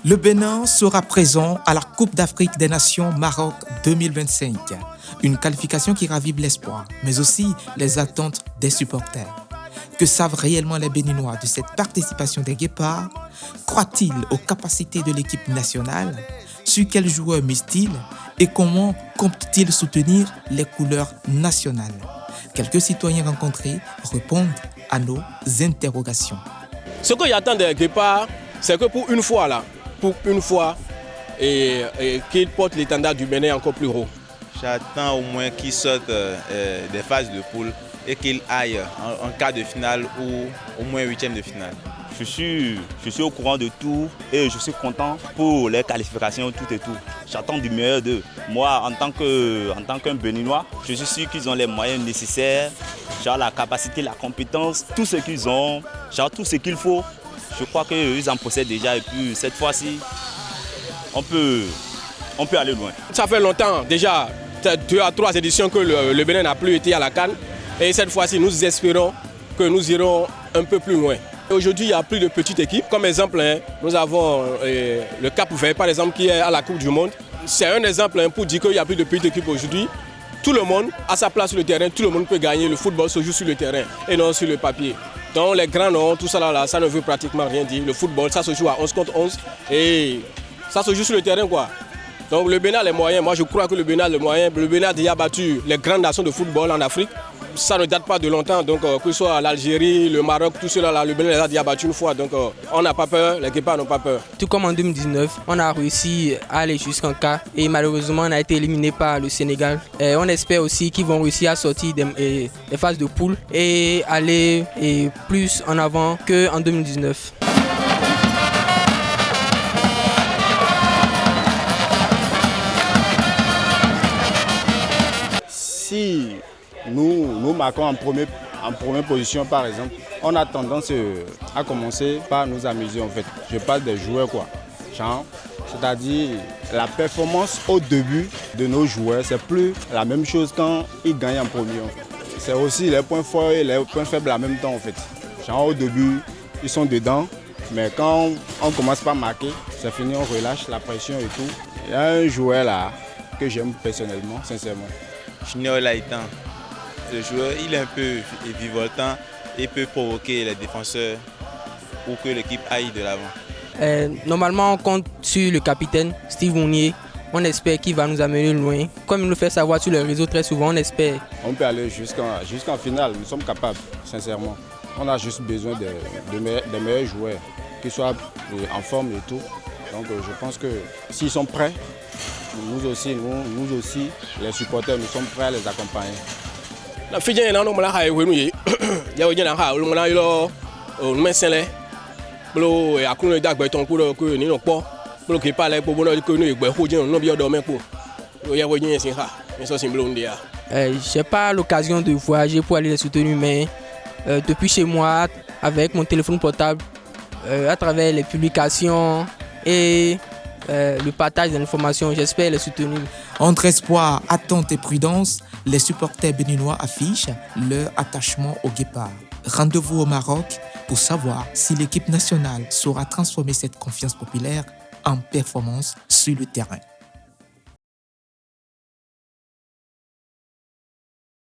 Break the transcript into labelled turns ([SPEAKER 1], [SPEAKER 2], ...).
[SPEAKER 1] Le Bénin sera présent à la Coupe d'Afrique des Nations Maroc 2025. Une qualification qui ravive l'espoir, mais aussi les attentes des supporters. Que savent réellement les Béninois de cette participation des Guépards? Croient-ils aux capacités de l'équipe nationale? Sur quels joueurs misent-ils? Et comment comptent-ils soutenir les couleurs nationales? Quelques citoyens rencontrés répondent à nos interrogations.
[SPEAKER 2] Ce que j'attends des Guépards, c'est que pour une fois, qu'ils portent l'étendard du Bénin encore plus haut.
[SPEAKER 3] J'attends au moins qu'ils sortent des phases de poule et qu'ils aillent en quart de finale ou au moins huitième de finale.
[SPEAKER 4] Je suis au courant de tout et je suis content pour les qualifications, tout et tout. J'attends du meilleur d'eux. Moi, en tant qu'un Béninois, je suis sûr qu'ils ont les moyens nécessaires, genre la capacité, la compétence, tout ce qu'ils ont, genre tout ce qu'il faut. Je crois qu'ils en possèdent déjà et puis cette fois-ci, on peut aller loin.
[SPEAKER 2] Ça fait longtemps déjà, 2 à 3 éditions que le Bénin n'a plus été à la CAN. Et cette fois-ci, nous espérons que nous irons un peu plus loin. Aujourd'hui, il n'y a plus de petites équipes. Comme exemple, nous avons le Cap-Vert, par exemple, qui est à la Coupe du Monde. C'est un exemple pour dire qu'il n'y a plus de petites équipes aujourd'hui. Tout le monde a sa place sur le terrain, tout le monde peut gagner. Le football se joue sur le terrain et non sur le papier. Donc les grands noms, tout ça là, ça ne veut pratiquement rien dire. Le football, ça se joue à 11 contre 11 et ça se joue sur le terrain, quoi. Donc le Bénin a les moyens. Moi, je crois que le Bénin a les moyens. Le Bénin a déjà battu les grandes nations de football en Afrique. Ça ne date pas de longtemps, donc que ce soit l'Algérie, le Maroc, tout cela là, le Bénin les a déjà battus une fois, donc on n'a pas peur, les Guépards n'ont pas peur.
[SPEAKER 5] Tout comme en 2019, on a réussi à aller jusqu'en quart et malheureusement on a été éliminé par le Sénégal. Et on espère aussi qu'ils vont réussir à sortir des phases de poule et aller plus en avant qu'en 2019.
[SPEAKER 6] Si nous marquons en première position par exemple, on a tendance à commencer par nous amuser en fait. Je parle des joueurs quoi. C'est-à-dire la performance au début de nos joueurs, c'est plus la même chose quand ils gagnent en premier. En fait. C'est aussi les points forts et les points faibles en même temps en fait. Au début, ils sont dedans, mais quand on commence par marquer, c'est fini, on relâche la pression et tout. Il y a un joueur là que j'aime personnellement, sincèrement.
[SPEAKER 3] Junior Laïtan. Le joueur, il est un peu vivoltant et peut provoquer les défenseurs pour que l'équipe aille de l'avant.
[SPEAKER 5] Normalement, on compte sur le capitaine Steve Mounier. On espère qu'il va nous amener loin. Comme il nous fait savoir sur les réseaux très souvent, on espère.
[SPEAKER 6] On peut aller jusqu'en finale, nous sommes capables, sincèrement. On a juste besoin de meilleurs joueurs, qui soient en forme et tout. Donc je pense que s'ils sont prêts, nous aussi, les supporters, nous sommes prêts à les accompagner.
[SPEAKER 2] La fille est là, nous avons eu il y a eu
[SPEAKER 5] j'ai pas l'occasion de voyager pour aller les soutenir, mais depuis chez moi, avec mon téléphone portable, à travers les publications et le partage d'informations, j'espère les soutenir.
[SPEAKER 1] Entre espoir, attente et prudence, les supporters béninois affichent leur attachement aux Guépards. Rendez-vous au Maroc pour savoir si l'équipe nationale saura transformer cette confiance populaire en performance sur le terrain.